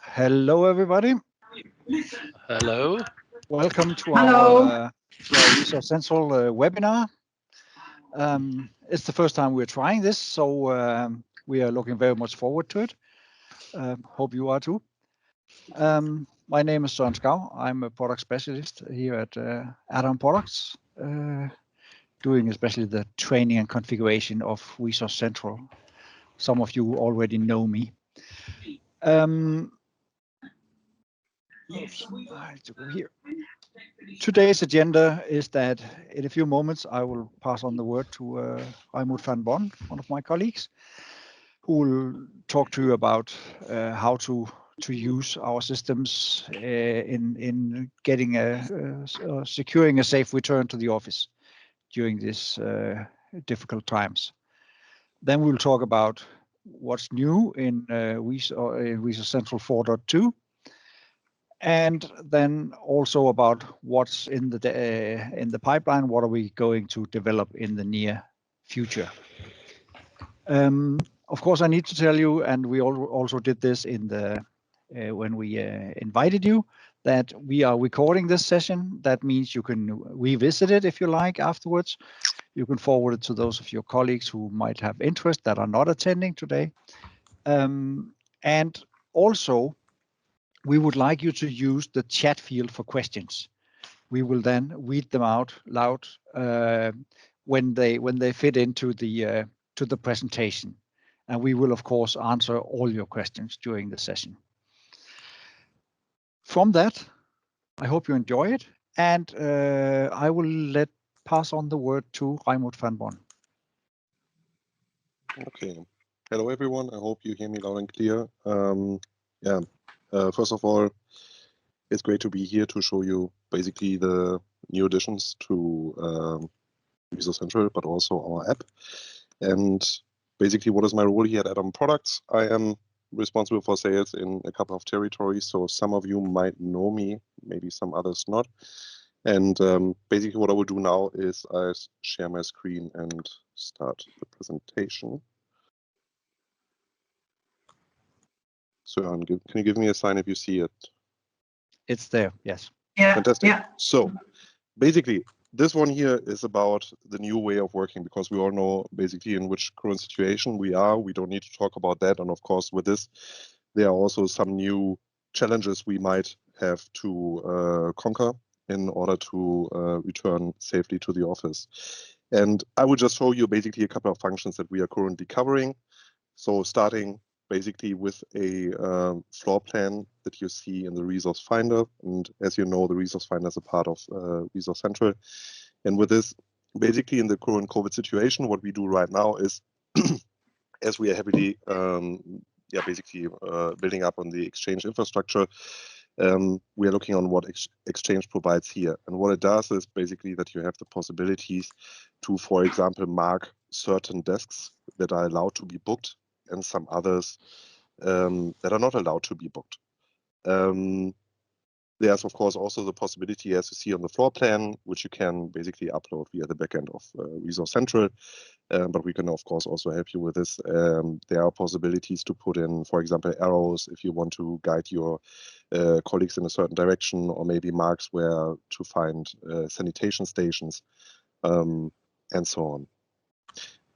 Hello, everybody. Hello. Welcome to Hello. our Resource Central webinar. It's the first time we're trying this, so we are looking very much forward to it. Hope you are too. My name is Søren Skau. I'm a product specialist here at Add-on Products, doing especially the training and configuration of Resource Central. Some of you already know me. Here. Today's agenda is that in a few moments I will pass on the word to Raimund van Bon, one of my colleagues, who will talk to you about how to use our systems in getting securing a safe return to the office during these difficult times. Then we'll talk about what's new in Resource Central 4.2. And then also about what's in the pipeline. What are we going to develop in the near future? Of course, I need to tell you, and we also did this in the when we invited you, that we are recording this session. That means you can revisit it if you like afterwards. You can forward it to those of your colleagues who might have interest that are not attending today. And also, we would like you to use the chat field for questions. We will then read them out loud when they fit into the presentation, and we will of course answer all your questions during the session. From that, I hope you enjoy it, and I will pass on the word to Raimund van Bon. Okay. Hello everyone. I hope you hear me loud and clear. First of all, it's great to be here to show you basically the new additions to Resource Central, but also our app. And basically, what is my role here at Add-on Products? I am responsible for sales in a couple of territories, so some of you might know me, maybe some others not. And basically what I will do now is I share my screen and start the presentation. Søren, can you give me a sign if you see it? It's there, yes. Yeah. Fantastic. Yeah. So basically, this one here is about the new way of working, because we all know basically in which current situation we are. We don't need to talk about that. And of course, with this, there are also some new challenges we might have to conquer in order to return safely to the office. And I will just show you basically a couple of functions that we are currently covering. So starting basically with a floor plan that you see in the Resource Finder. And as you know, the Resource Finder is a part of Resource Central. And with this, basically in the current COVID situation, what we do right now is, as we are heavily basically building up on the Exchange infrastructure, we are looking on what Exchange provides here. And what it does is basically that you have the possibilities to, for example, mark certain desks that are allowed to be booked and some others that are not allowed to be booked. There's, of course, also the possibility, as you see on the floor plan, which you can basically upload via the backend of Resource Central. But we can, of course, also help you with this. There are possibilities to put in, for example, arrows if you want to guide your colleagues in a certain direction, or maybe marks where to find sanitation stations, and so on.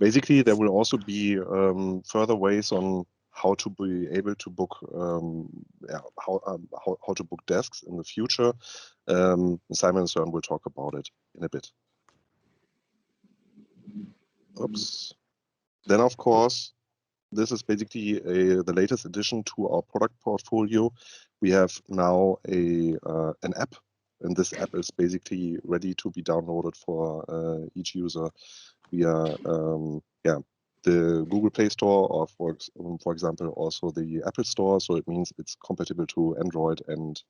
Basically, there will also be further ways on how to be able to book how to book desks in the future. Simon and Søren will talk about it in a bit. Oops. Then, of course, this is basically the latest addition to our product portfolio. We have now an app, and this app is basically ready to be downloaded for each user via the Google Play Store, or for example also the Apple Store. So it means it's compatible to Android and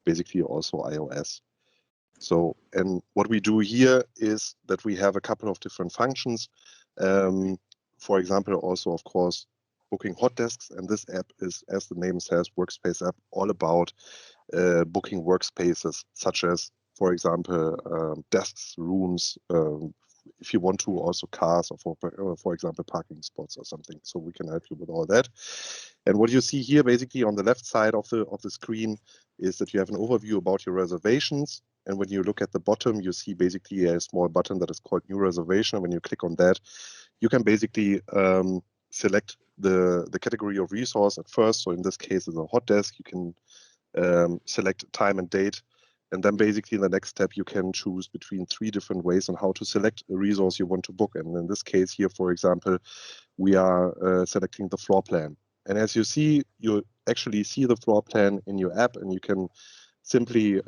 basically also iOS. So, and what we do here is that we have a couple of different functions. For example, also of course booking hot desks, and this app is, as the name says, Workspace App, all about booking workspaces, such as, for example, desks, rooms, if you want to, also cars, or for example, parking spots or something. So we can help you with all that. And what you see here, basically on the left side of the screen, is that you have an overview about your reservations. And when you look at the bottom, you see basically a small button that is called New Reservation. And when you click on that, you can basically select the category of resource at first. So in this case, it's a hot desk. You can select time and date. And then basically in the next step, you can choose between 3 different ways on how to select a resource you want to book. And in this case here, for example, we are selecting the floor plan. And as you see, you actually see the floor plan in your app, and you can simply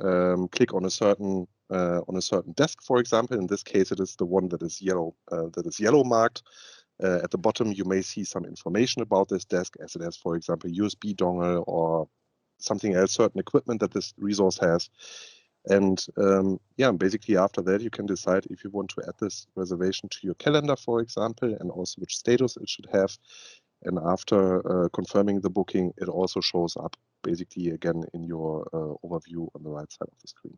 click on a certain desk, for example. In this case, it is the one that is yellow marked. At the bottom, you may see some information about this desk, as it has, for example, USB dongle or something else, certain equipment that this resource has. And yeah, basically after that, you can decide if you want to add this reservation to your calendar, for example, and also which status it should have. And after confirming the booking, it also shows up basically again in your overview on the right side of the screen.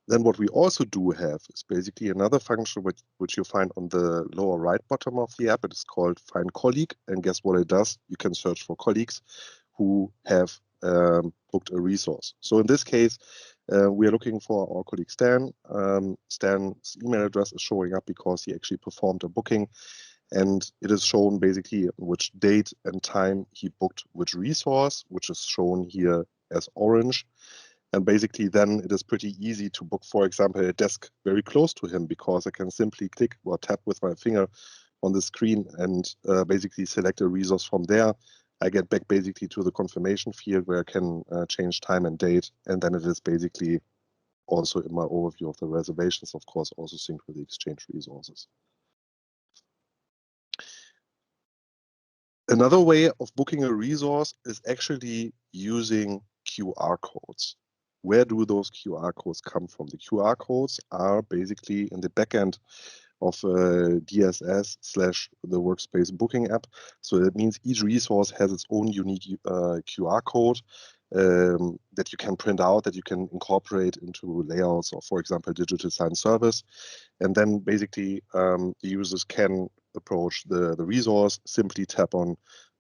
Then what we also do have is basically another function which you find on the lower right bottom of the app. It is called Find Colleague. And guess what it does? You can search for colleagues who have booked a resource. So in this case, we are looking for our colleague Stan. Stan's email address is showing up because he actually performed a booking. And it is shown basically which date and time he booked which resource, which is shown here as orange. And basically then it is pretty easy to book, for example, a desk very close to him, because I can simply click or tap with my finger on the screen and basically select a resource from there. I get back basically to the confirmation field where I can change time and date. And then it is basically also in my overview of the reservations, of course, also synced with the Exchange resources. Another way of booking a resource is actually using QR codes. Where do those QR codes come from? The QR codes are basically in the backend of DSS/the Workspace Booking App. So that means each resource has its own unique QR code that you can print out, that you can incorporate into layouts or, for example, digital sign service. And then basically the users can approach the resource, simply tap on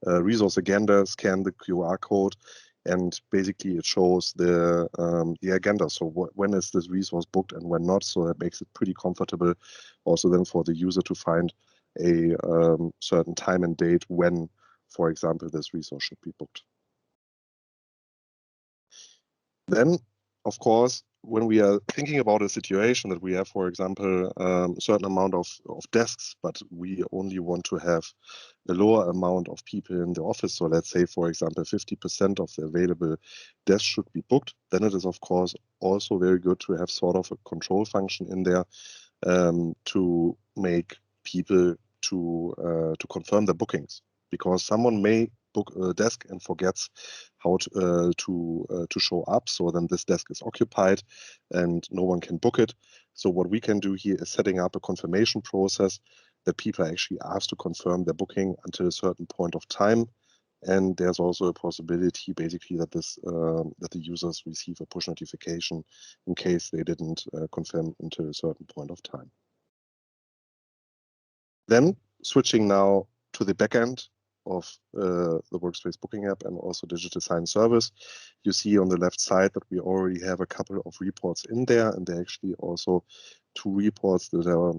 resource agenda, scan the QR code, and basically it shows the agenda. So when is this resource booked and when not? So that makes it pretty comfortable also then for the user to find a certain time and date when, for example, this resource should be booked. Then, of course, when we are thinking about a situation that we have, for example, a certain amount of desks, but we only want to have a lower amount of people in the office. So let's say, for example, 50% of the available desks should be booked. Then it is, of course, also very good to have sort of a control function in there to make people to confirm the bookings, because someone may book a desk and forgets how to show up. So then this desk is occupied and no one can book it. So what we can do here is setting up a confirmation process that people are actually asked to confirm their booking until a certain point of time. And there's also a possibility basically that that the users receive a push notification in case they didn't confirm until a certain point of time. Then switching now to the backend of the Workspace Booking App and also digital sign service, you see on the left side that we already have a couple of reports in there, and there are actually also 2 reports that are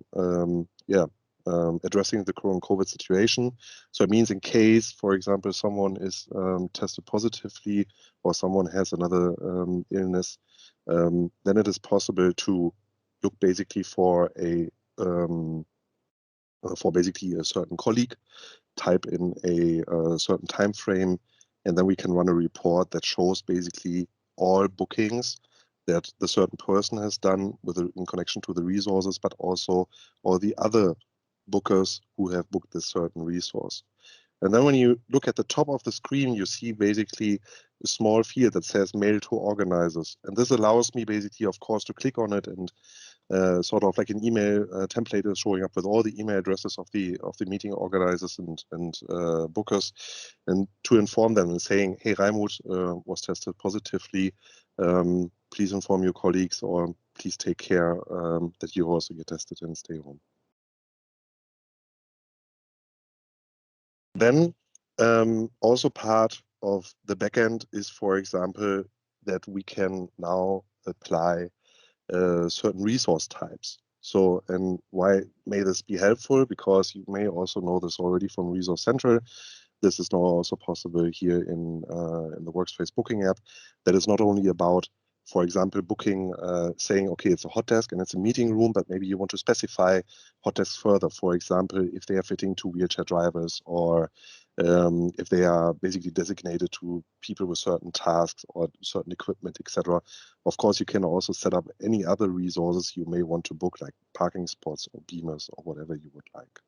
addressing the current COVID situation. So it means in case, for example, someone is tested positively or someone has another illness, then it is possible to look basically for basically a certain colleague, type in a certain time frame, and then we can run a report that shows basically all bookings that the certain person has done in connection to the resources, but also all the other bookers who have booked this certain resource. And then when you look at the top of the screen, you see basically a small field that says mail to organizers. And this allows me basically, of course, to click on it, and sort of like an email template is showing up with all the email addresses of the meeting organizers and bookers, and to inform them and saying, hey, Raimut was tested positively. Please inform your colleagues, or please take care that you also get tested and stay home. Then also part of the backend is, for example, that we can now apply certain resource types. So, and why may this be helpful? Because you may also know this already from Resource Central. This is now also possible here in the Workspace Booking App. That is not only about, for example, booking, saying, okay, it's a hot desk and it's a meeting room, but maybe you want to specify hot desks further. For example, if they are fitting to wheelchair drivers, or if they are basically designated to people with certain tasks or certain equipment, etc. Of course, you can also set up any other resources you may want to book, like parking spots or beamers or whatever you would like.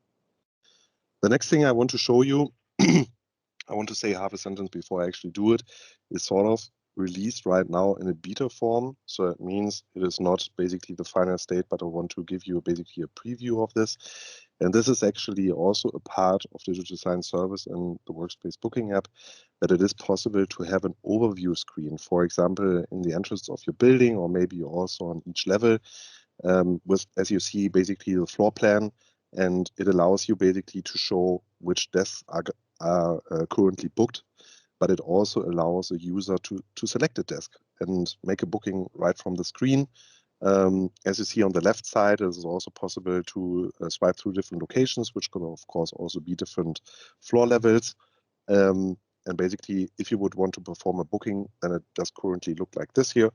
The next thing I want to show you, I want to say half a sentence before I actually do it, is sort of released right now in a beta form. So it means it is not basically the final state, but I want to give you basically a preview of this. And this is actually also a part of the digital design service in the Workspace Booking App, that it is possible to have an overview screen, for example, in the entrance of your building, or maybe also on each level, with, as you see, basically the floor plan. And it allows you basically to show which desks are currently booked, but it also allows a user to select a desk and make a booking right from the screen. As you see on the left side, it is also possible to swipe through different locations, which could of course also be different floor levels. And basically, if you would want to perform a booking, then it does currently look like this here.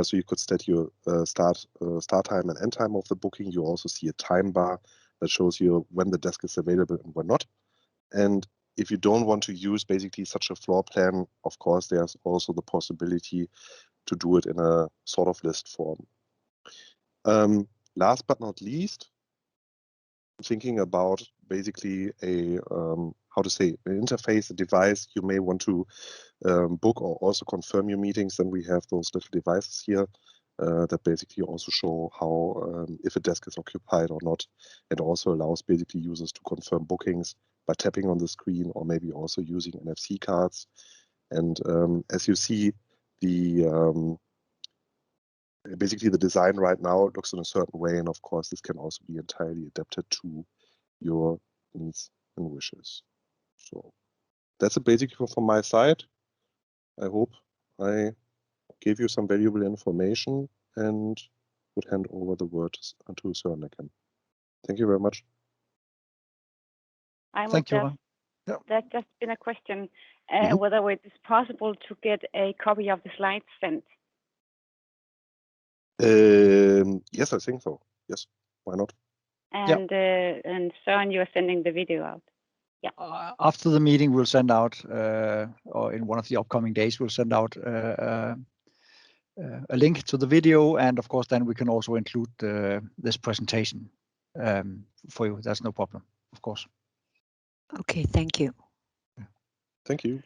So you could set your start time and end time of the booking. You also see a time bar that shows you when the desk is available and when not. And if you don't want to use basically such a floor plan, of course, there's also the possibility to do it in a sort of list form. Last but not least, thinking about basically a, how to say, an interface, a device you may want to book or also confirm your meetings, then we have those little devices here that basically also show how, if a desk is occupied or not. It also allows basically users to confirm bookings by tapping on the screen, or maybe also using NFC cards. And as you see, the basically the design right now looks in a certain way, and of course this can also be entirely adapted to your needs and wishes. So that's it basically from my side. I hope I gave you some valuable information, and would hand over the word to Søren again. Thank you very much. Thank you. That's just been a question, whether it is possible to get a copy of the slides sent. Yes, I think so. Yes, why not? And and Søren, you are sending the video out. Yeah. After the meeting, we'll send out, or in one of the upcoming days, we'll send out a link to the video, and of course, then we can also include this presentation for you. That's no problem, of course. Okay, thank you. Thank you.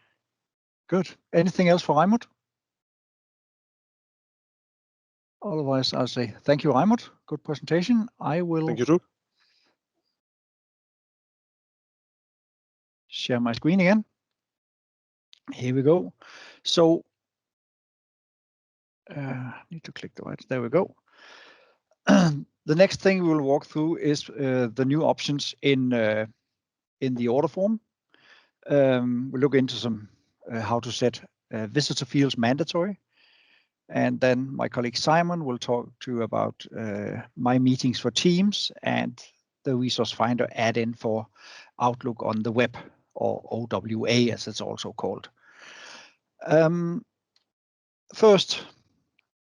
Good. Anything else for Raimund? Otherwise, I'll say thank you, Raimund. Good presentation. I will. Thank you too. Share my screen again. Here we go. So need to click the right. There we go. The next thing we will walk through is the new options in the order form. We'll look into some how to set visitor fields mandatory. And then my colleague Simon will talk to you about my meetings for Teams and the resource finder add-in for Outlook on the web, or OWA as it's also called. First,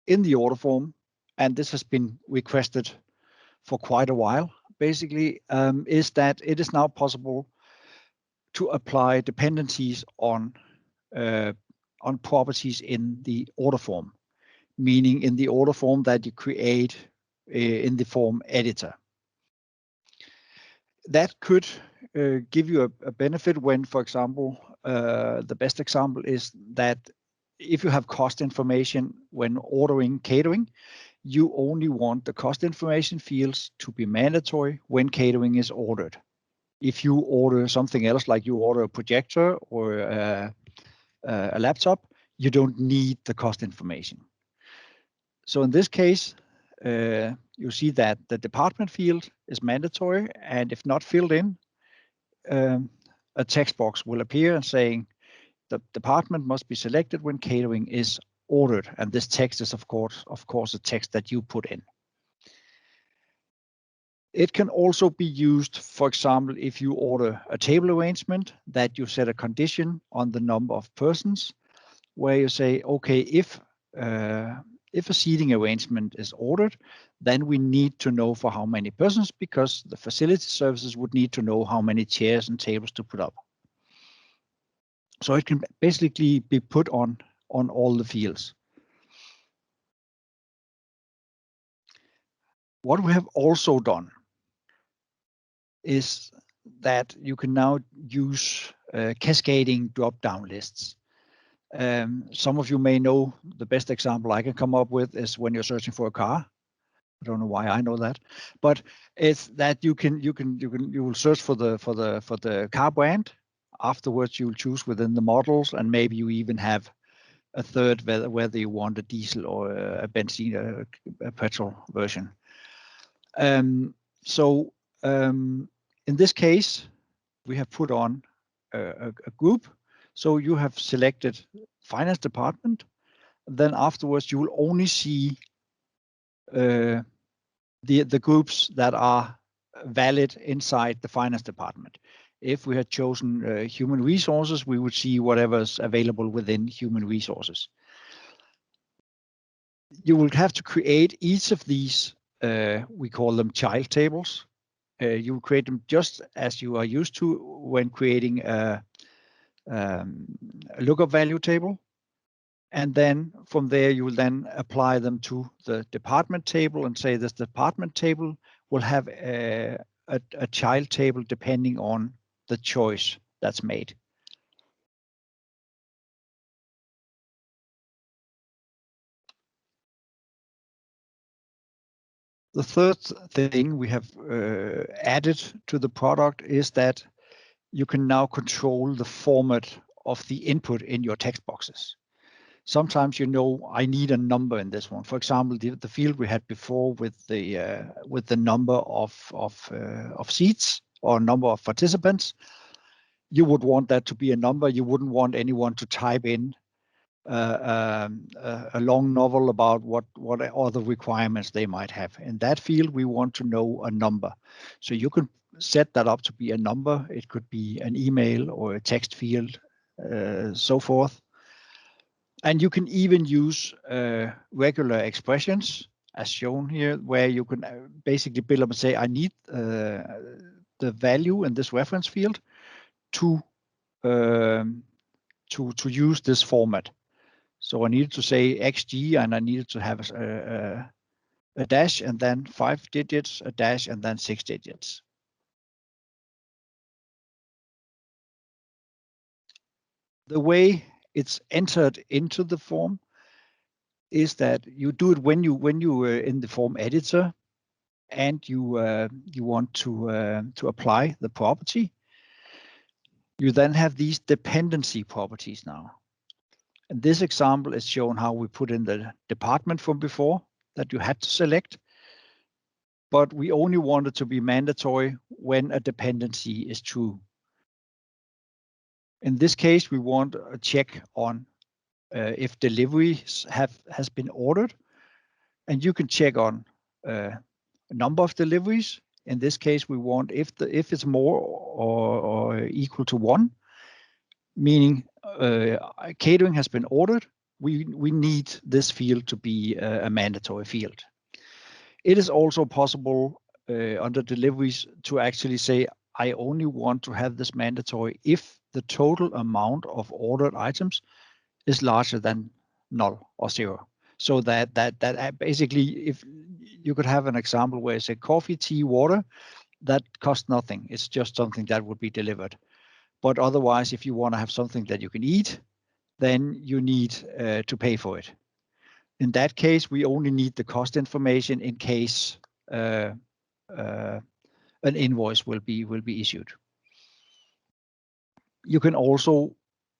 in the order form, and this has been requested for quite a while, basically, is that it is now possible to apply dependencies on properties in the order form, meaning in the order form that you create in the form editor. That could give you a benefit when, for example, the best example is that if you have cost information when ordering catering, you only want the cost information fields to be mandatory when catering is ordered. If you order something else, like you order a projector or a laptop, you don't need the cost information. So in this case, you see that the department field is mandatory, and if not filled in, a text box will appear and saying the department must be selected when catering is ordered, and this text is of course a text that you put in. It can also be used, for example, if you order a table arrangement, that you set a condition on the number of persons, where you say, okay, if a seating arrangement is ordered, then we need to know for how many persons, because the facility services would need to know how many chairs and tables to put up. So it can basically be put on all the fields. What we have also done is that you can now use cascading drop-down lists. Some of you may know the best example I can come up with is when you're searching for a car. I don't know why I know that, but it's that you will search for the car brand. Afterwards, you will choose within the models, and maybe you even have a third whether you want a diesel or a benzene, a petrol version. In this case, we have put on a group. So you have selected finance department. Then afterwards, you will only see the groups that are valid inside the finance department. If we had chosen human resources, we would see whatever's available within human resources. You will have to create each of these, we call them child tables. You will create them just as you are used to when creating a lookup value table. And then from there, you will then apply them to the department table and say this department table will have a child table depending on the choice that's made. The third thing we have added to the product is that you can now control the format of the input in your text boxes. Sometimes I need a number in this one. For example, the field we had before with the number of seats or number of participants, you would want that to be a number. You wouldn't want anyone to type in a long novel about what other requirements they might have. In that field, we want to know a number. So you can set that up to be a number. It could be an email or a text field, so forth. And you can even use regular expressions, as shown here, where you can basically build up and say, I need the value in this reference field to use this format. So I needed to say XG, and I needed to have a dash, and then 5 digits, a dash, and then 6 digits. The way it's entered into the form is that you do it when you are in the form editor, and you want to apply the property. You then have these dependency properties now. And this example is shown how we put in the department from before that you had to select, but we only want it to be mandatory when a dependency is true. In this case, we want a check on if deliveries has been ordered, and you can check on number of deliveries. In this case, we want if it's more or equal to 1, meaning catering has been ordered, we need this field to be a mandatory field. It is also possible under deliveries to actually say, I only want to have this mandatory if the total amount of ordered items is larger than 0 or 0. So that basically, if you could have an example where you say coffee, tea, water, that costs nothing. It's just something that would be delivered. But otherwise, if you want to have something that you can eat, then you need to pay for it. In that case, we only need the cost information in case an invoice will be issued. You can also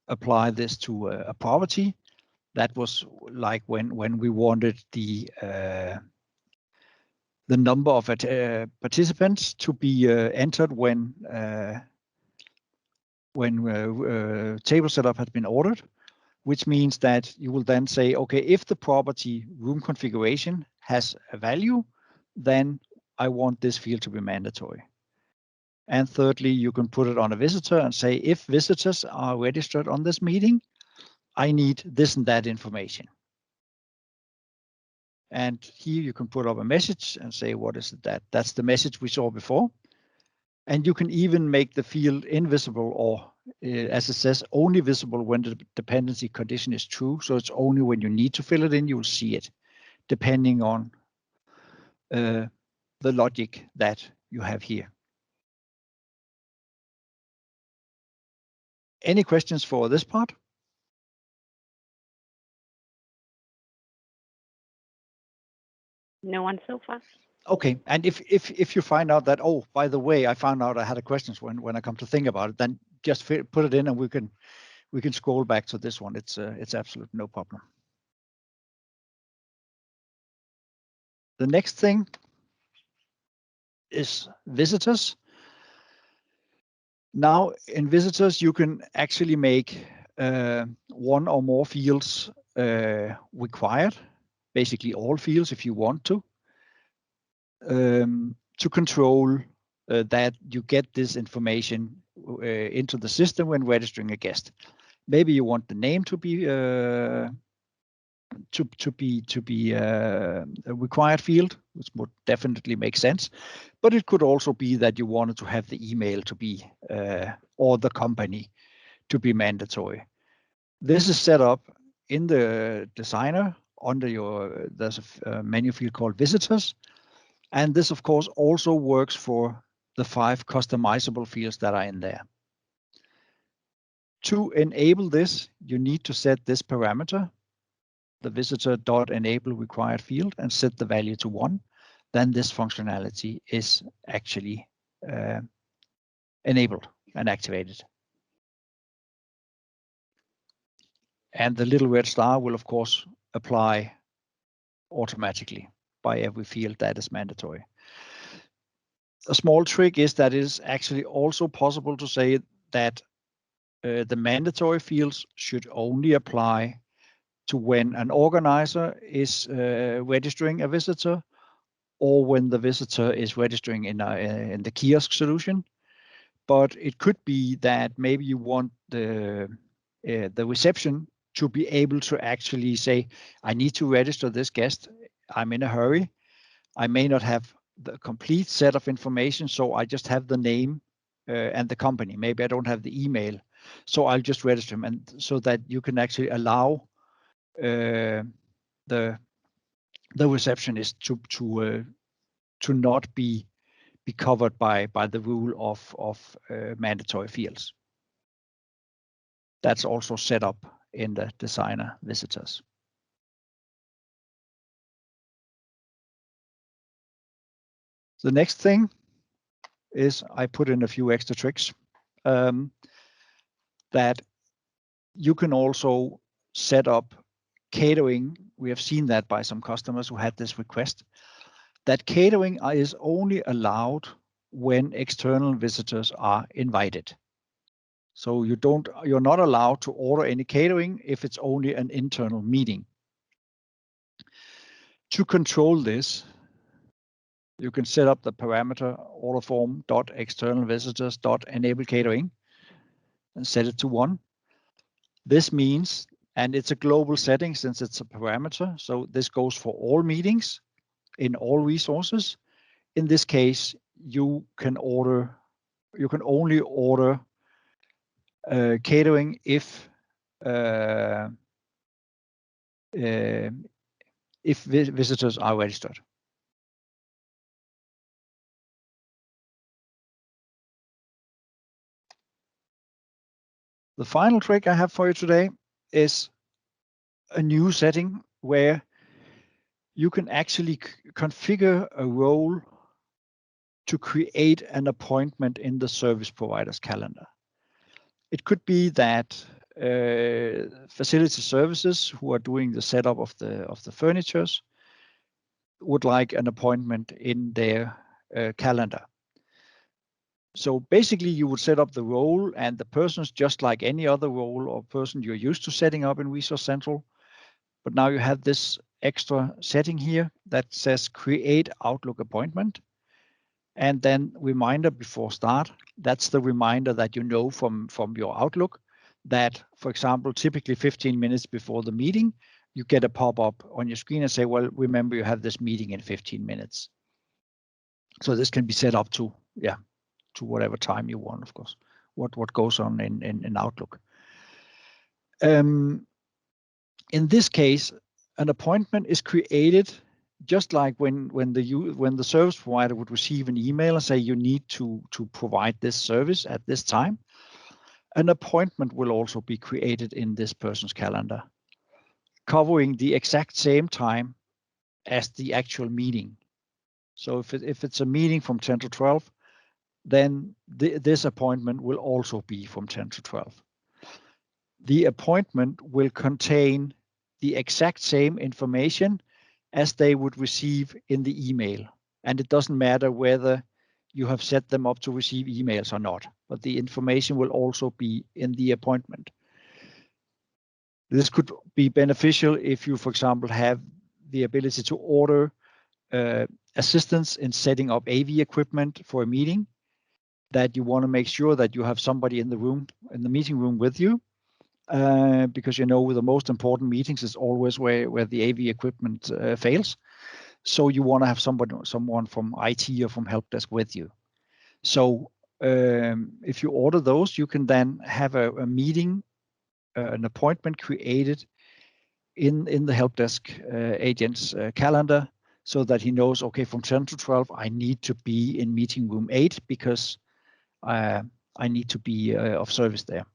apply this to a property. That was like when we wanted the the number of participants to be entered when table setup has been ordered, which means that you will then say, okay, if the property room configuration has a value, then I want this field to be mandatory. And thirdly, you can put it on a visitor and say, if visitors are registered on this meeting, I need this and that information. And here you can put up a message and say, what is that? That's the message we saw before. And you can even make the field invisible, or as it says, only visible when the dependency condition is true. So it's only when you need to fill it in, you'll see it, depending on the logic that you have here. Any questions for this part? No one so far. Okay, and if you find out that, oh, by the way, I found out I had a question when I come to think about it, then just put it in and we can scroll back to this one. It's absolutely no problem. The next thing is visitors. Now in visitors, you can actually make one or more fields required, basically all fields if you want to control that you get this information into the system when registering a guest. Maybe you want the name to be a required field, which would definitely make sense. But it could also be that you wanted to have the email to be or the company to be mandatory. This is set up in the designer under there's a menu field called visitors. And this, of course, also works for the 5 customizable fields that are in there. To enable this, you need to set this parameter, the visitor.enable required field, and set the value to 1. Then this functionality is actually enabled and activated. And the little red star will, of course, apply automatically by every field that is mandatory. A small trick is that it is actually also possible to say that the mandatory fields should only apply to when an organizer is registering a visitor, or when the visitor is registering in the kiosk solution. But it could be that maybe you want the reception to be able to actually say, I need to register this guest. I'm in a hurry. I may not have the complete set of information, so I just have the name and the company. Maybe I don't have the email, so I'll just register him, and so that you can actually allow the receptionist to not be covered by the rule of mandatory fields. That's also set up in the designer visitors. The next thing is I put in a few extra tricks that you can also set up catering. We have seen that by some customers who had this request, that catering is only allowed when external visitors are invited. So you're not allowed to order any catering if it's only an internal meeting. To control this, you can set up the parameter order form .external visitors .enable catering and set it to 1. This means, and it's a global setting since it's a parameter, so this goes for all meetings in all resources. In this case, you can only order catering if visitors are registered. The final trick I have for you today is a new setting where you can actually configure a role to create an appointment in the service provider's calendar. It could be that facility services who are doing the setup of the furnitures would like an appointment in their calendar. So basically you would set up the role, and the person's just like any other role or person you're used to setting up in Resource Central. But now you have this extra setting here that says create Outlook appointment. And then reminder before start. That's the reminder that you know from your Outlook that, for example, typically 15 minutes before the meeting, you get a pop-up on your screen and say, well, remember you have this meeting in 15 minutes. So this can be set up to, to whatever time you want, of course, what goes on in Outlook. In this case, an appointment is created just like when the service provider would receive an email and say you need to provide this service at this time. An appointment will also be created in this person's calendar, covering the exact same time as the actual meeting. So if it's a meeting from 10 to 12, then this appointment will also be from 10 to 12. The appointment will contain the exact same information as they would receive in the email. And it doesn't matter whether you have set them up to receive emails or not, but the information will also be in the appointment. This could be beneficial if you, for example, have the ability to order assistance in setting up AV equipment for a meeting, that you want to make sure that you have somebody in the room, in the meeting room with you, because with the most important meetings is always where the AV equipment fails. So you want to have someone from IT or from help desk with you. So if you order those, you can then have a meeting, an appointment created in the help desk agent's calendar, so that he knows, okay, from 10 to 12, I need to be in meeting room 8 because I need to be of service there.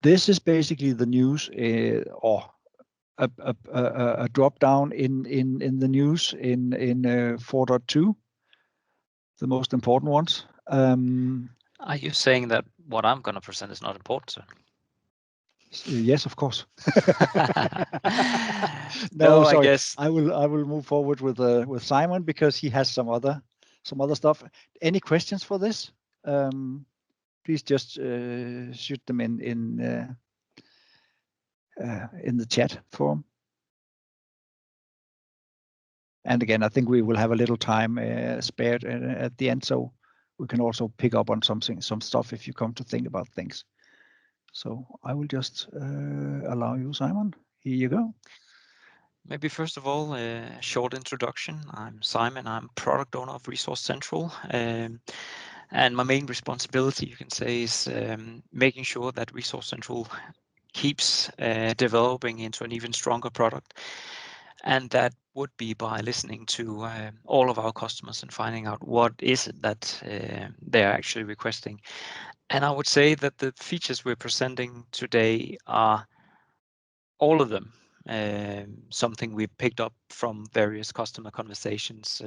This is basically the news, or a drop down in the news in 4.2, the most important ones. Are you saying that what I'm going to present is not important, sir? Yes, of course. No, sorry. I guess I will move forward with Simon because he has some other stuff. Any questions for this? Please just shoot them in the chat forum. And again, I think we will have a little time spared at the end, so we can also pick up on some stuff if you come to think about things. So I will just allow you, Simon. Here you go. maybe first of all, a short introduction. I'm Simon. I'm product owner of Resource Central. And my main responsibility, you can say, is making sure that Resource Central keeps developing into an even stronger product. And that would be by listening to all of our customers and finding out what is it that they're actually requesting. And I would say that the features we're presenting today are all of them something we picked up from various customer conversations,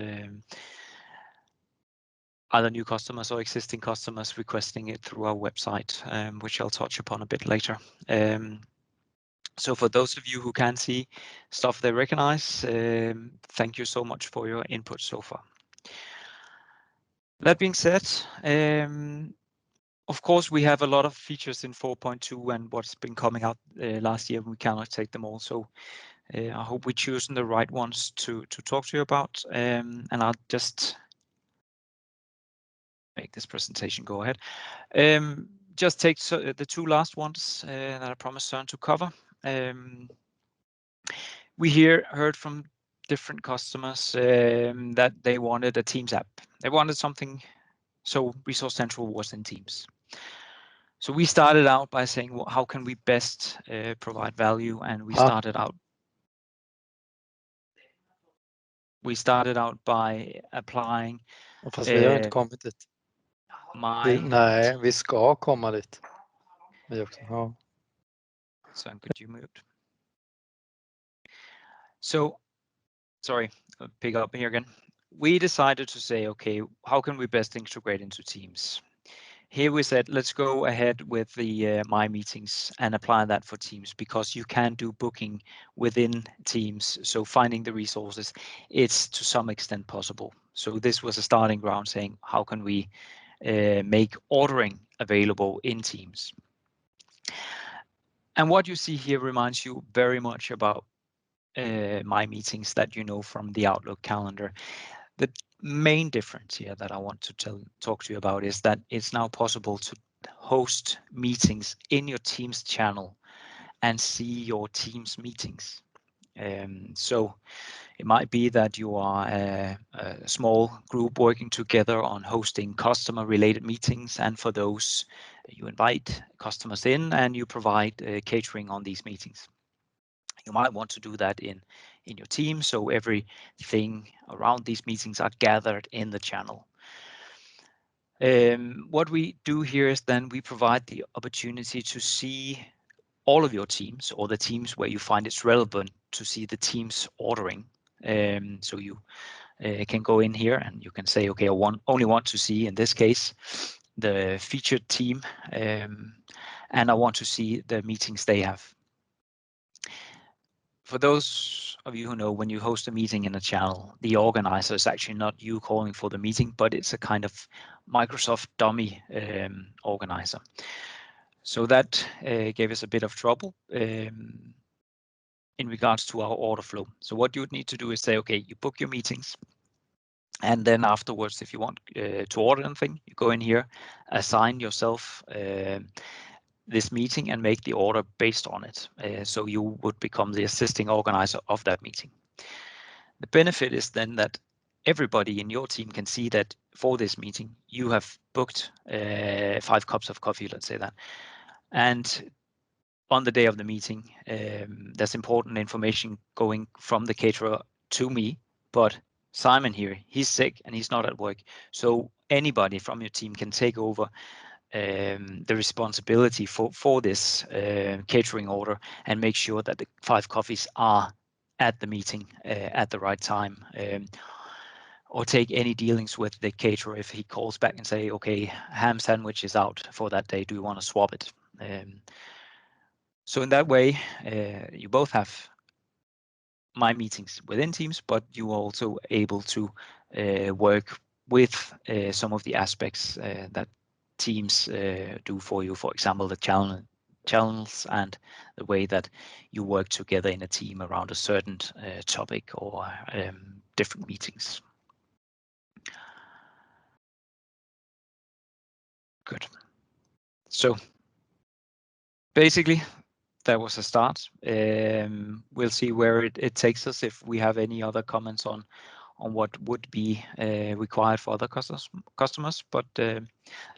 either new customers or existing customers requesting it through our website, which I'll touch upon a bit later. So for those of you who can see stuff they recognize, thank you so much for your input so far. That being said, of course, we have a lot of features in 4.2 and what's been coming out last year. We cannot take them all. So I hope we're choosing the right ones to talk to you about. And I'll just make this presentation go ahead. Just take the two last ones that I promised Søren to cover. We heard from different customers that they wanted a Teams app. They wanted something so Resource Central was in Teams. So we started out by saying, well, how can we best provide value? And we started out by applying. Fast vi har inte kommit dit. Nej, vi ska komma dit. Vi också. Ja. So could you mute? So, sorry, I'll pick up here again. We decided to say, okay, how can we best integrate into Teams? here we said, let's go ahead with the My Meetings and apply that for Teams, because you can do booking within Teams. So finding the resources, it's to some extent possible. So this was a starting ground saying, how can we make ordering available in Teams? And what you see here reminds you very much about My Meetings that you know from the Outlook calendar. The main difference here that I want to talk to you about is that it's now possible to host meetings in your Teams channel and see your Teams meetings. So it might be that you are a small group working together on hosting customer related meetings, and for those you invite customers in and you provide catering on these meetings. You might want to do that in your team, so everything around these meetings are gathered in the channel. What we do here is then we provide the opportunity to see all of your teams, or the teams where you find it's relevant to see the teams ordering. So you can go in here and you can say, okay, I only want to see, in this case, the featured team, and I want to see the meetings they have. For those of you who know, when you host a meeting in a channel, the organizer is actually not you calling for the meeting, but it's a kind of Microsoft dummy organizer. So that gave us a bit of trouble in regards to our order flow. So what you would need to do is say, okay, you book your meetings, and then afterwards, if you want to order anything, you go in here, assign yourself this meeting and make the order based on it. So you would become the assisting organizer of that meeting. The benefit is then that everybody in your team can see that for this meeting, you have booked 5 cups of coffee, let's say that. And on the day of the meeting, there's important information going from the caterer to me, but Simon here, he's sick and he's not at work. So anybody from your team can take over the responsibility for this catering order and make sure that the 5 coffees are at the meeting at the right time, or take any dealings with the caterer if he calls back and say, okay, ham sandwich is out for that day, do you want to swap it? So in that way, you both have My Meetings within Teams, but you are also able to work with some of the aspects that Teams do for you. For example, the channels and the way that you work together in a team around a certain topic or different meetings. Good. So basically, that was a start. We'll see where it takes us, if we have any other comments on what would be required for other customers. But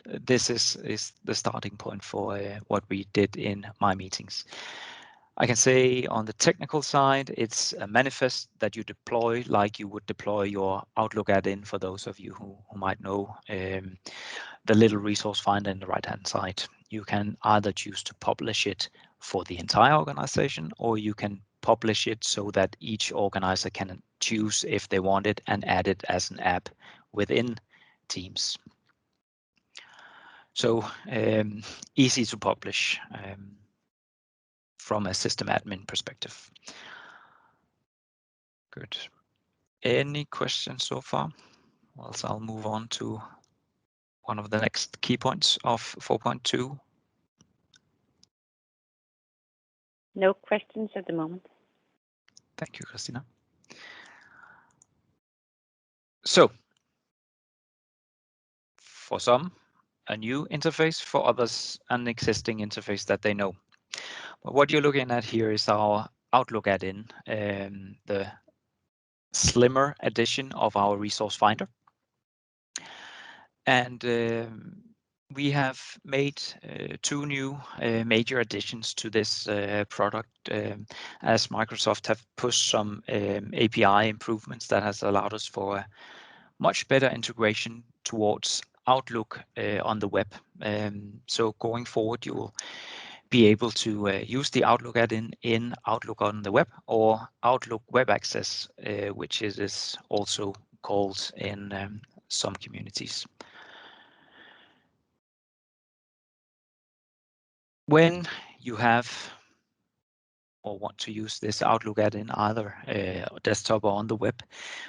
this is the starting point for what we did in My Meetings. I can say on the technical side, it's a manifest that you deploy like you would deploy your Outlook add-in, for those of you who might know the little resource finder in the right-hand side. You can either choose to publish it for the entire organization, or you can publish it so that each organizer can choose if they want it and add it as an app within Teams. So easy to publish from a system admin perspective. Good. Any questions so far? Or else I'll move on to one of the next key points of 4.2. No questions at the moment. Thank you, Christina. So, for some, a new interface, for others, an existing interface that they know. But what you're looking at here is our Outlook add-in, the slimmer edition of our resource finder. And we have made 2 new major additions to this product, as Microsoft have pushed some API improvements that has allowed us for a much better integration towards Outlook on the web. So going forward, you will be able to use the Outlook add-in in Outlook on the web, or Outlook Web Access, which is also called in some communities. When you have or want to use this Outlook add in either desktop or on the web,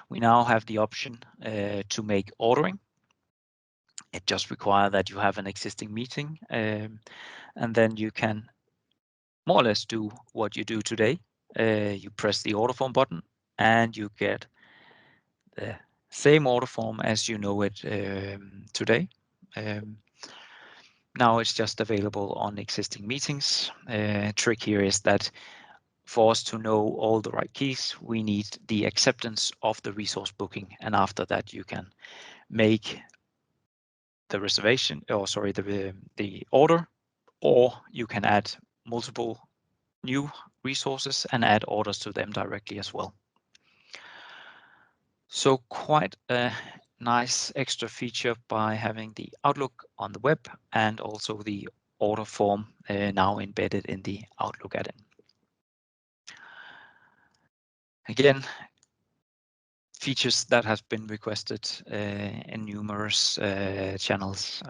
we now have the option to make ordering. It just requires that you have an existing meeting, and then you can more or less do what you do today. You press the order form button and you get the same order form as you know it today. Now it's just available on existing meetings. Trick here is that for us to know all the right keys, we need the acceptance of the resource booking, and after that you can make the reservation, or sorry, the order, or you can add multiple new resources and add orders to them directly as well. So quite a nice extra feature by having the Outlook on the web and also the order form now embedded in the Outlook add-in. Again, features that have been requested in numerous channels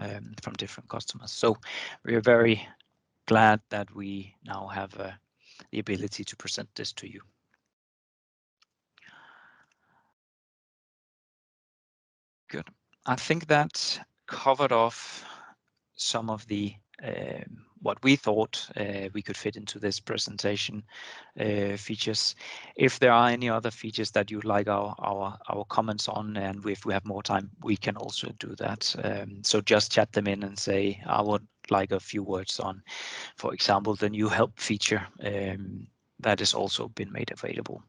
from different customers. So we are very glad that we now have the ability to present this to you. Good. I think that covered off some of the what we thought we could fit into this presentation features. If there are any other features that you'd like our comments on, and if we have more time, we can also do that. So just chat them in and say, I would like a few words on, for example, the new help feature that has also been made available.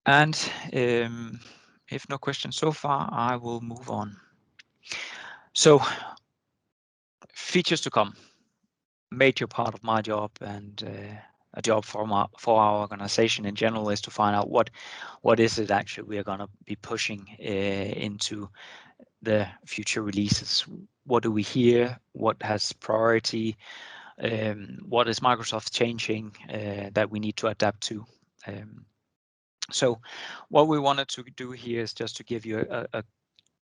And if no questions so far, I will move on. So features to come. Major part of my job and a job for our organization in general is to find out what is it actually we are going to be pushing into the future releases. What do we hear? What has priority? What is Microsoft changing that we need to adapt to? So what we wanted to do here is just to give you a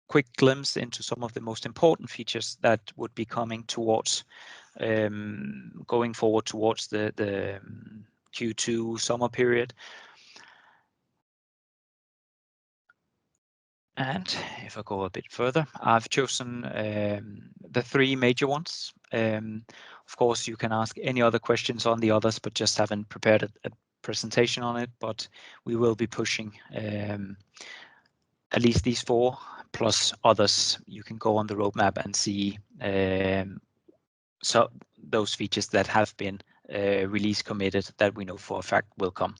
quick glimpse into some of the most important features that would be coming towards going forward towards the Q2 summer period. And if I go a bit further, I've chosen the three major ones. Of course, you can ask any other questions on the others, but just haven't prepared a presentation on it. But we will be pushing at least these four plus others. You can go on the roadmap and see so those features that have been release committed that we know for a fact will come.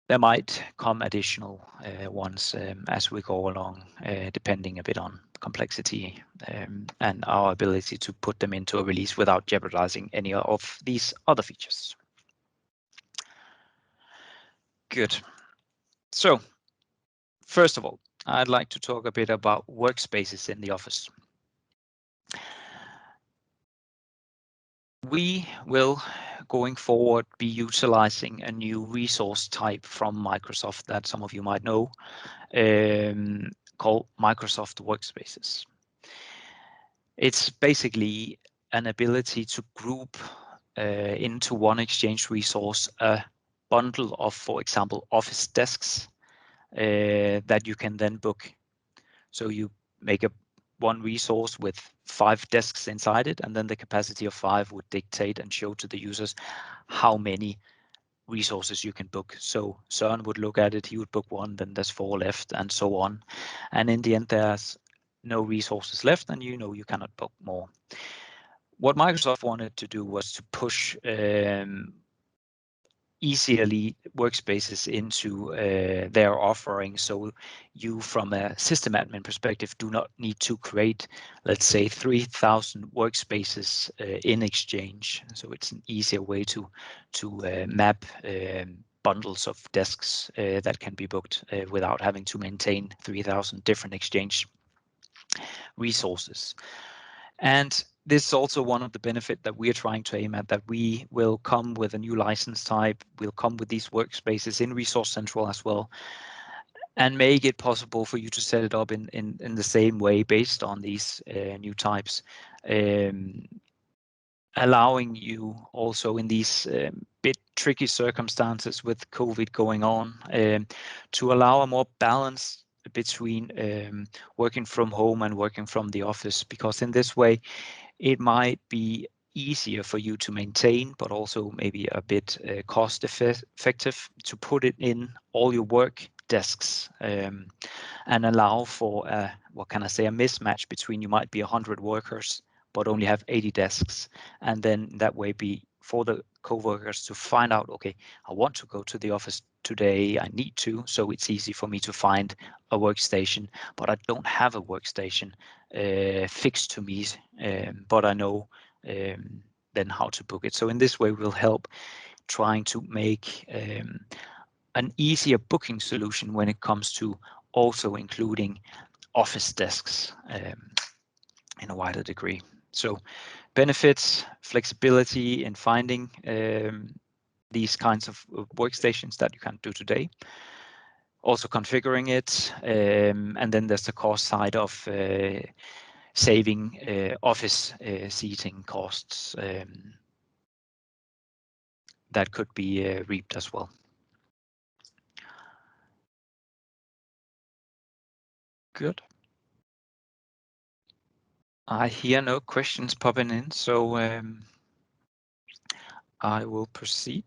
There might come additional ones as we go along, depending a bit on complexity and our ability to put them into a release without jeopardizing any of these other features. Good. So first of all, I'd like to talk a bit about workspaces in the office. We will, going forward, be utilizing a new resource type from Microsoft that some of you might know, called Microsoft Workspaces. It's basically an ability to group into one Exchange resource a bundle of, for example, office desks that you can then book. So you make one resource with 5 desks inside it, and then the capacity of 5 would dictate and show to the users how many resources you can book. So Søren would look at it, he would book 1, then there's 4 left, and so on. And in the end, there's no resources left, and you know you cannot book more. What Microsoft wanted to do was to push easily workspaces into their offering, so you from a system admin perspective do not need to create, let's say, 3,000 workspaces in Exchange. So it's an easier way to map bundles of desks that can be booked without having to maintain 3,000 different Exchange resources. And this is also one of the benefits that we are trying to aim at, that we will come with a new license type. We'll come with these workspaces in Resource Central as well. and make it possible for you to set it up in the same way based on these new types, allowing you also in these bit tricky circumstances with COVID going on to allow a more balance between working from home and working from the office, because in this way it might be easier for you to maintain, but also maybe a bit cost effective to put it in all your work desks and allow for what can I say, a mismatch between you might be 100 workers but only have 80 desks, and then that way be for the co-workers to find out, okay, I want to go to the office today, I need to, so it's easy for me to find a workstation, but I don't have a workstation fixed to me, but I know then how to book it. So in this way we'll help trying to make an easier booking solution when it comes to also including office desks in a wider degree. So benefits, flexibility in finding these kinds of workstations that you can't do today. Also configuring it, and then there's the cost side of saving office seating costs that could be reaped as well. Good. I hear no questions popping in, so I will proceed.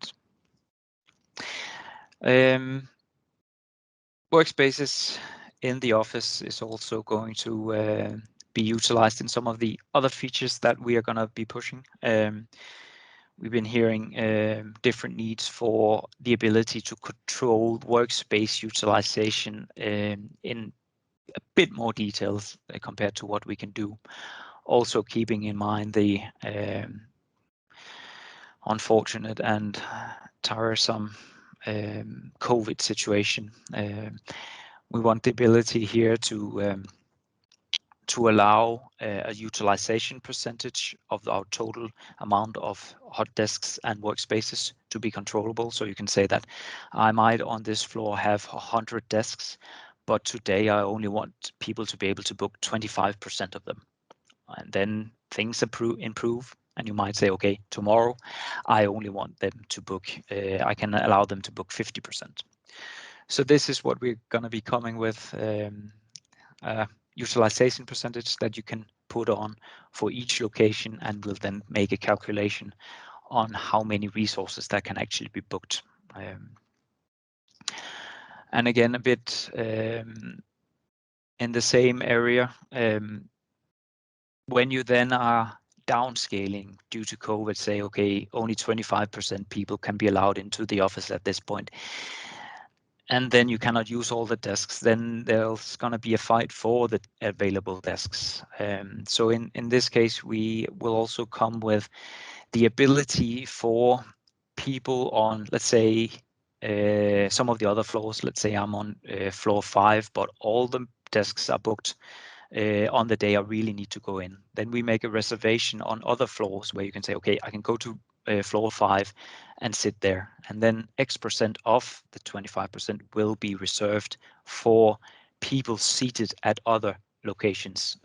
Workspaces in the office is also going to be utilized in some of the other features that we are going to be pushing. We've been hearing different needs for the ability to control workspace utilization in a bit more details compared to what we can do. Also keeping in mind the unfortunate and tiresome COVID situation. We want the ability here to allow a utilization percentage of our total amount of hot desks and workspaces to be controllable. So you can say that I might on this floor have 100 desks, but today I only want people to be able to book 25% of them. And then things improve, and you might say, okay, tomorrow I only want them to book, I can allow them to book 50%. So this is what we're going to be coming with, utilization percentage that you can put on for each location, and will then make a calculation on how many resources that can actually be booked. And again, a bit in the same area, when you then are downscaling due to COVID, say, okay, only 25% people can be allowed into the office at this point, and then you cannot use all the desks, then there's going to be a fight for the available desks. So in this case, we will also come with the ability for people on, let's say, some of the other floors. Let's say I'm on floor 5, but all the desks are booked on the day I really need to go in. Then we make a reservation on other floors where you can say, okay, I can go to floor 5 and sit there, and then X% of the 25% will be reserved for people seated at other locations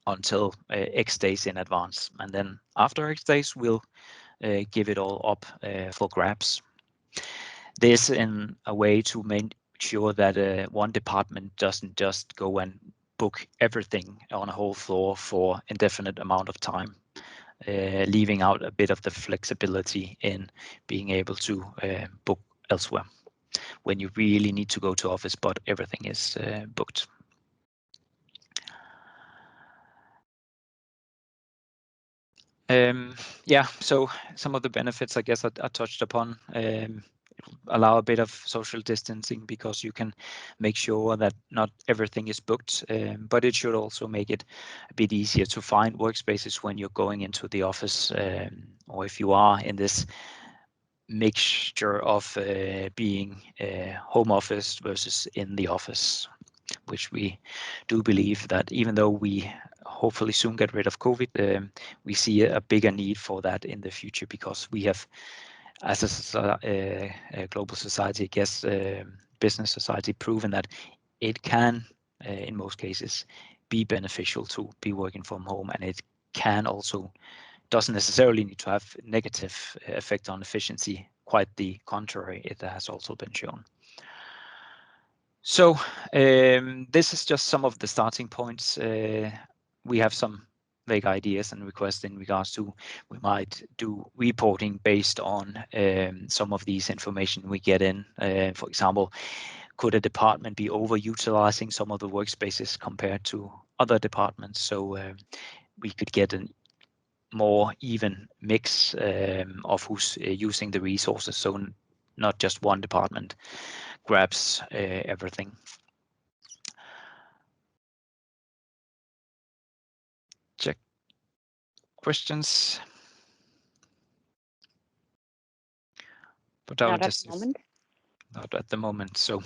until X days in advance, and then after X days we'll give it all up for grabs. This in a way to make sure that one department doesn't just go and book everything on a whole floor for indefinite amount of time, leaving out a bit of the flexibility in being able to book elsewhere when you really need to go to office, but everything is booked. Yeah, so some of the benefits, I guess, I touched upon. Allow a bit of social distancing because you can make sure that not everything is booked, but it should also make it a bit easier to find workspaces when you're going into the office, or if you are in this mixture of being home office versus in the office, which we do believe that even though we hopefully soon get rid of COVID, we see a bigger need for that in the future, because we have, as a global society, I guess, business society proven that it can, in most cases, be beneficial to be working from home, and it can also doesn't necessarily need to have negative effect on efficiency. Quite the contrary, it has also been shown. So this is just some of the starting points. We have some vague ideas and requests in regards to we might do reporting based on some of these information we get in. For example, could a department be overutilizing some of the workspaces compared to other departments? So we could get a more even mix of who's using the resources, so not just one department grabs everything. Check questions. But Not at the moment. Not at the moment. So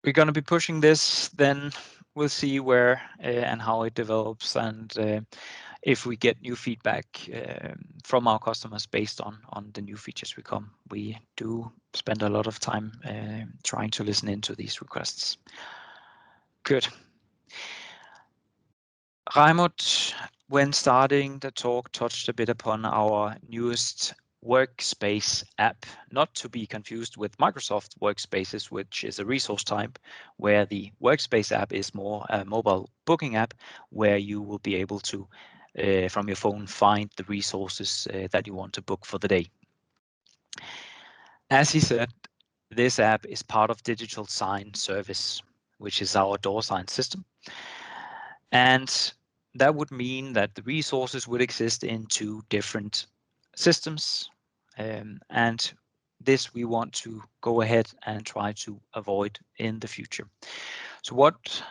we're going to be pushing this. Then we'll see where and how it develops, and if we get new feedback from our customers based on the new features we come. We do spend a lot of time trying to listen into these requests. Good. Raimund, when starting the talk, touched a bit upon our newest Workspace app, not to be confused with Microsoft Workspaces, which is a resource type, where the Workspace app is more a mobile booking app, where you will be able to, from your phone, find the resources that you want to book for the day. As he said, this app is part of Digital Sign Service, which is our door sign system. And that would mean that the resources would exist in two different systems. And this we want to go ahead and try to avoid in the future. So what,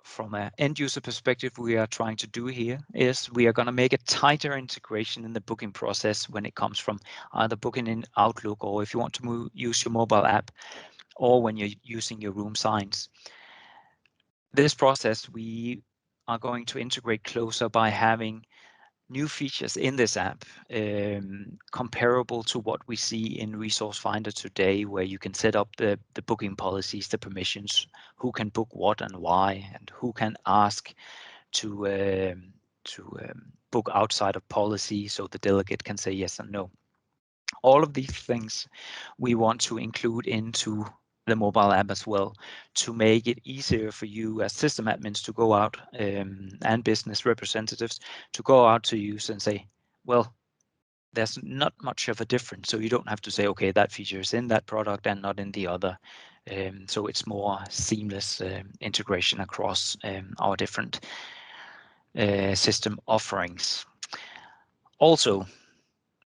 from an end user perspective, we are trying to do here is we are going to make a tighter integration in the booking process when it comes from either booking in Outlook, or if you want to use your mobile app, or when you're using your room signs. This process we are going to integrate closer by having new features in this app comparable to what we see in Resource Finder today, where you can set up the booking policies, the permissions, who can book what and why, and who can ask to book outside of policy, so the delegate can say yes and no. All of these things we want to include into the mobile app as well, to make it easier for you as system admins to go out and business representatives to go out to use and say, well, there's not much of a difference. So you don't have to say, okay, that feature is in that product and not in the other. So it's more seamless integration across our different system offerings. Also,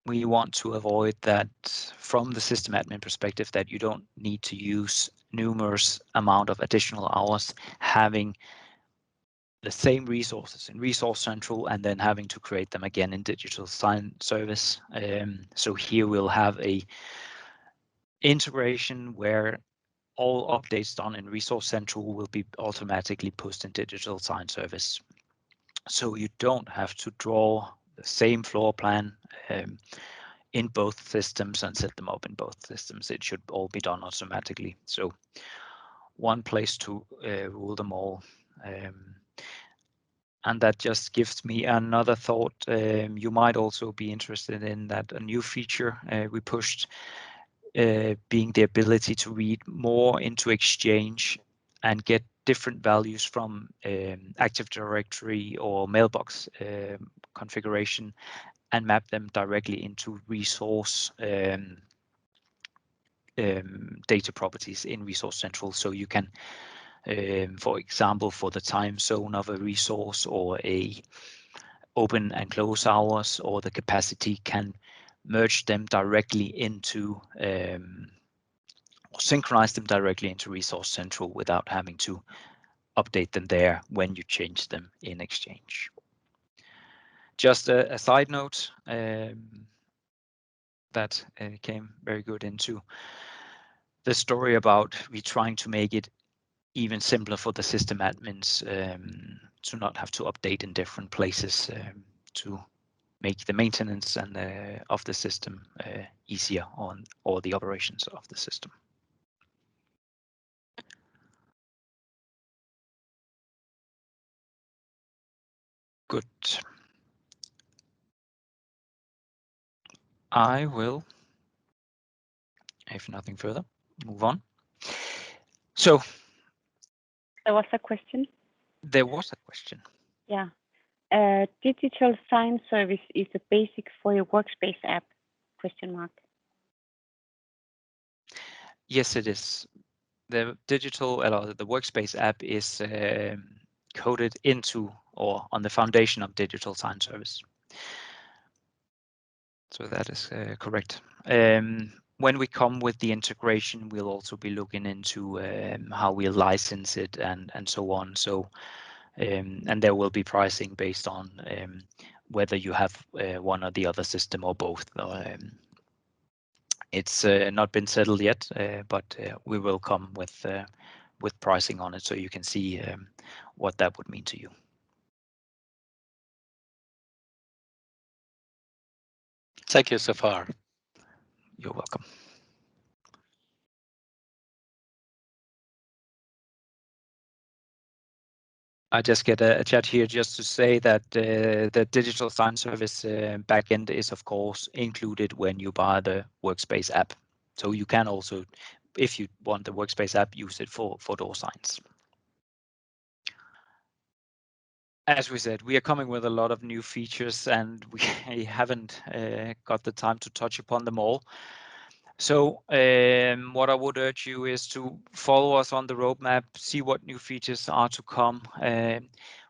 we want to avoid that from the system admin perspective, that you don't need to use numerous amount of additional hours having the same resources in Resource Central and then having to create them again in Digital Sign Service. So here we'll have a integration where all updates done in Resource Central will be automatically pushed in Digital Sign Service. So you don't have to draw the same floor plan in both systems and set them up in both systems. It should all be done automatically. So one place to rule them all. And that just gives me another thought. You might also be interested in that a new feature we pushed, being the ability to read more into Exchange and get different values from Active Directory or mailbox configuration and map them directly into resource data properties in Resource Central. So you can, for example, for the time zone of a resource, or a open and close hours, or the capacity, can merge them directly into or synchronize them directly into Resource Central without having to update them there when you change them in Exchange. Just a side note that came very good into the story about we trying to make it even simpler for the system admins to not have to update in different places to make the maintenance and of the system easier on all the operations of the system. Good. I will, if nothing further, move on. So There was a question. there was a question. Yeah. Digital sign service is the basic for your Workspace app? Question mark. Yes, it is. The digital, the Workspace app is coded into or on the foundation of digital sign service. So that is correct. When we come with the integration, we'll also be looking into how we license it and so on. So and there will be pricing based on whether you have one or the other system or both. It's not been settled yet, but we will come with pricing on it, so you can see what that would mean to you. Thank you so far. You're welcome. I just get a chat here just to say that the digital sign service backend is of course included when you buy the Workspace app. So you can also, if you want the Workspace app, use it for door signs. As we said, we are coming with a lot of new features and we haven't got the time to touch upon them all. So what I would urge you is to follow us on the roadmap, see what new features are to come.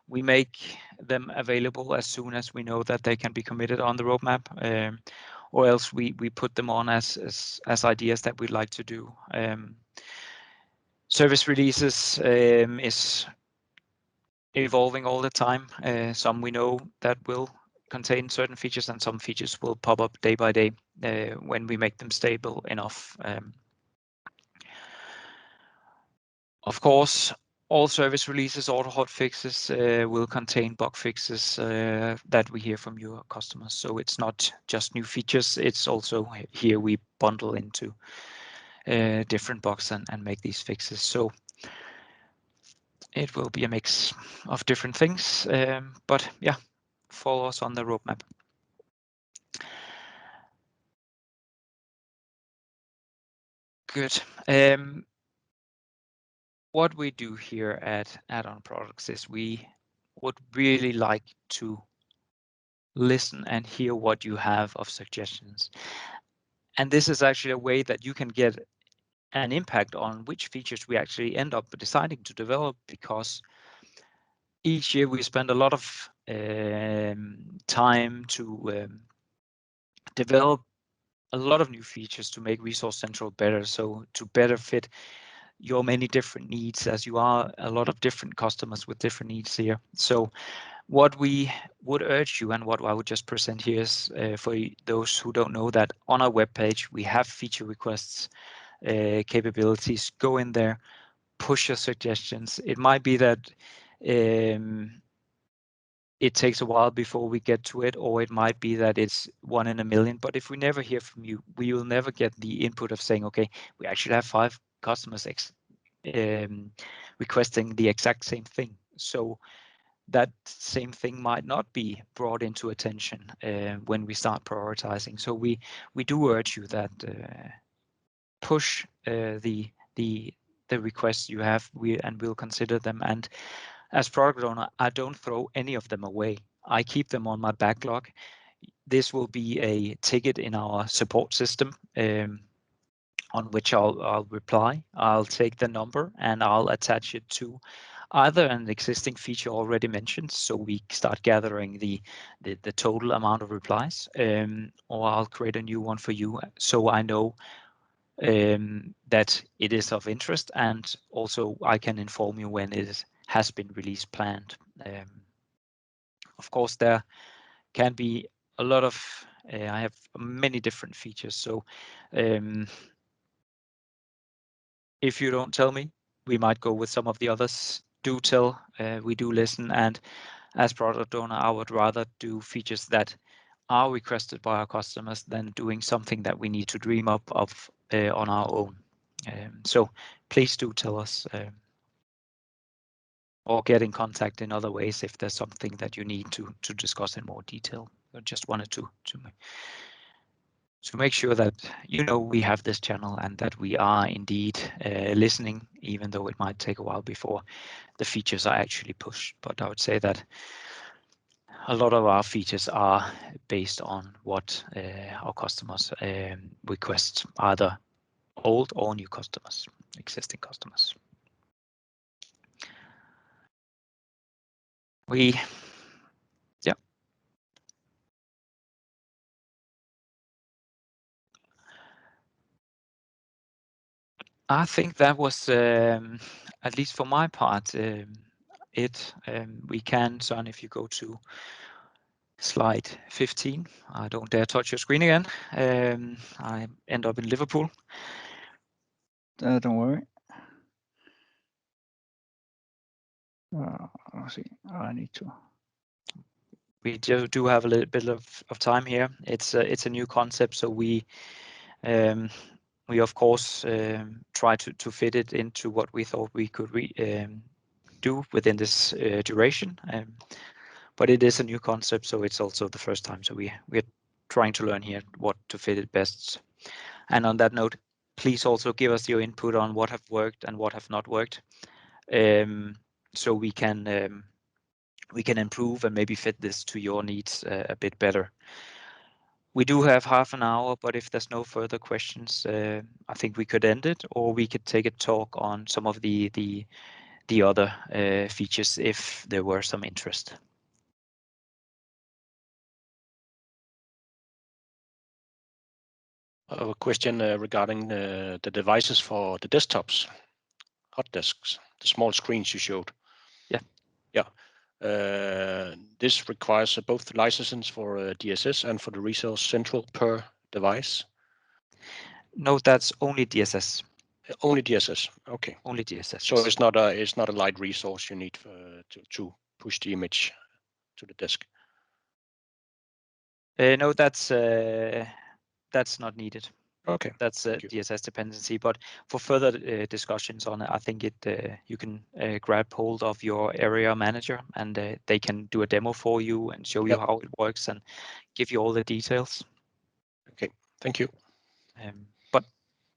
We make them available as soon as we know that they can be committed on the roadmap, or else we put them on as ideas that we'd like to do. Service releases is evolving all the time. Some we know that will contain certain features and some features will pop up day by day when we make them stable enough. Of course, all service releases, auto hotfixes will contain bug fixes that we hear from your customers. So it's not just new features, it's also here we bundle into different bugs and make these fixes. So it will be a mix of different things, but yeah, follow us on the roadmap. Good. What we do here at Add-on Products is we would really like to listen and hear what you have of suggestions. And this is actually a way that you can get an impact on which features we actually end up deciding to develop, because each year we spend a lot of time to develop a lot of new features to make Resource Central better, so to better fit your many different needs, as you are a lot of different customers with different needs here. So what we would urge you and what I would just present here is for those who don't know that on our webpage we have feature requests capabilities. Go in there, push your suggestions. It might be that it takes a while before we get to it, or it might be that it's 1 in a million. But if we never hear from you, we will never get the input of saying, okay, we actually have 5 customers requesting the exact same thing. So that same thing might not be brought into attention when we start prioritizing. So we do urge you that push the requests you have, and we'll consider them. And as product owner, I don't throw any of them away. I keep them on my backlog. This will be a ticket in our support system on which I'll reply. I'll take the number and I'll attach it to either an existing feature already mentioned, so we start gathering the total amount of replies, or I'll create a new one for you, so I know that it is of interest, and also I can inform you when it has been release planned. Of course, there can be a lot of, I have many different features, so if you don't tell me, we might go with some of the others. Do tell, we do listen, and as product owner, I would rather do features that are requested by our customers than doing something that we need to dream up of on our own. So please do tell us or get in contact in other ways if there's something that you need to discuss in more detail. I just wanted to make sure that we have this channel and that we are indeed listening, even though it might take a while before the features are actually pushed. But I would say that a lot of our features are based on what our customers request, either old or new customers, existing customers. I think that was, at least for my part, it. We can, Søren, if you go to slide 15. I don't dare touch your screen again. I end up in Liverpool. Don't worry. Let's see. I need to. We do have a little bit of time here. It's a new concept, so we of course try to fit it into what we thought we could do within this duration. But it is a new concept, so it's also the first time. So we're trying to learn here what to fit it best. And on that note, please also give us your input on what have worked and what have not worked, so we can improve and maybe fit this to your needs a bit better. We do have half an hour, but if there's no further questions, I think we could end it, or we could take a talk on some of the other features if there were some interest. A question regarding the devices for the desktops, hot desks, the small screens you showed. Yeah. This requires both licenses for DSS and for the Resource Central per device? No, that's only DSS. Only DSS. Okay. Only DSS. So it's not a light resource you need to push the image to the disk. No, that's not needed. Okay. That's a DSS dependency. But for further discussions on it, I think you can grab hold of your area manager, and they can do a demo for you and show you how it works and give you all the details. Okay. Thank you. But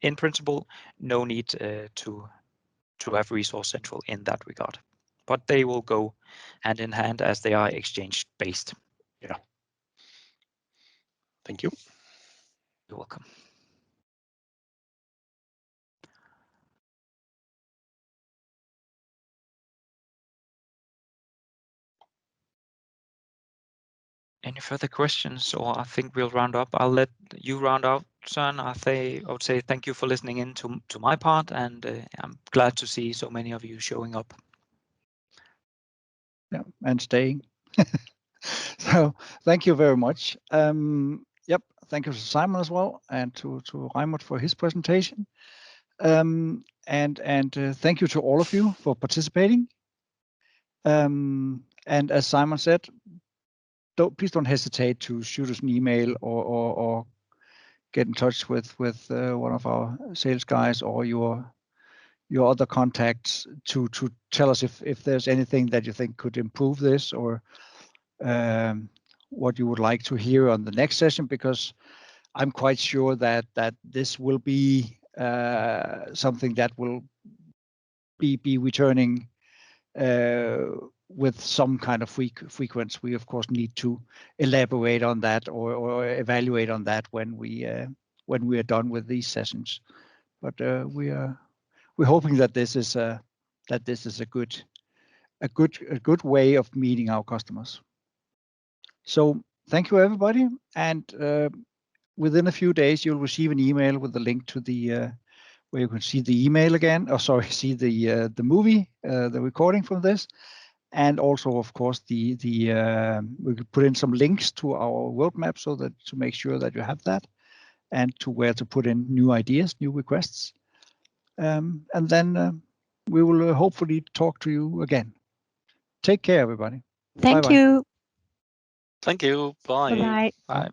in principle, no need to have Resource Central in that regard. But they will go hand in hand as they are exchange based. Yeah. Thank you. You're welcome. Any further questions, or I think we'll round up. I'll let you round out, Søren. I would say thank you for listening in to my part, and I'm glad to see so many of you showing up. Yeah, and staying. So thank you very much. Yep, thank you to Simon as well, and to Reimut for his presentation. And thank you to all of you for participating. And as Simon said, please don't hesitate to shoot us an email or get in touch with one of our sales guys or your other contacts to tell us if there's anything that you think could improve this, or what you would like to hear on the next session, because I'm quite sure that this will be something that will be returning with some kind of frequency. We of course need to elaborate on that or evaluate on that when we are done with these sessions. But we're hoping that this is a good way of meeting our customers. So thank you everybody, and within a few days you'll receive an email with the link to the where you can see the email again. Oh, sorry, see the movie, the recording from this, and also of course we could put in some links to our roadmap so that to make sure that you have that, and to where to put in new ideas, new requests, and then we will hopefully talk to you again. Take care, everybody. Thank Bye-bye. you. Thank you. Bye. Bye-bye. Bye.